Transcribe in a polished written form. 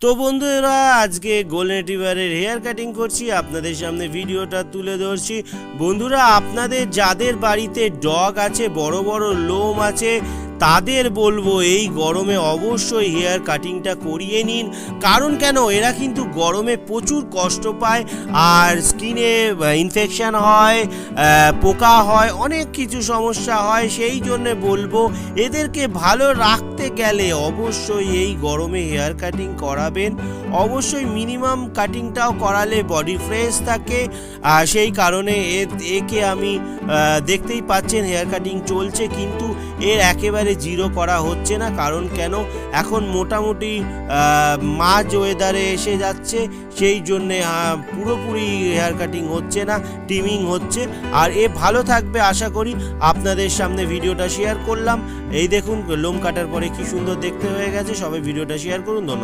তো বন্ধুরা, আজকে গোল্ডেন রিট্রিভারের হেয়ার কাটিং করছি, আপনাদের সামনে ভিডিওটা তুলে ধরছি। বন্ধুরা, আপনাদের যাদের বাড়িতে ডগ আছে, বড় বড় লোম আছে, তাদের বলবো এই গরমে অবশ্যই হেয়ার কাটিংটা করিয়ে নিন। কারণ কেন, এরা কিন্তু গরমে প্রচুর কষ্ট পায় আর স্কিনে ইনফেকশান হয়, পোকা হয়, অনেক কিছু সমস্যা হয়। সেই জন্যে বলবো এদেরকে ভালো রাখতে গেলে অবশ্যই এই গরমে হেয়ার কাটিং করাবেন। অবশ্যই মিনিমাম কাটিংটাও করালে বডি ফ্রেশ থাকে। সেই কারণে একে আমি দেখতেই পাচ্ছেন হেয়ার কাটিং চলছে, কিন্তু এর একেবারে জিরো করা হচ্ছে না। কারণ কেন, এখন মোটামুটি মাঝ ওয়েদারে এসে যাচ্ছে, সেই জন্যে পুরোপুরি হেয়ার কাটিং হচ্ছে না, ট্রিমিং হচ্ছে। আর এ ভালো থাকবে আশা করি। আপনাদের সামনে ভিডিওটা শেয়ার করলাম। এই দেখুন লোম কাটার পরে কি সুন্দর দেখতে হয়ে গেছে। সবাই ভিডিওটা শেয়ার করুন। ধন্যবাদ।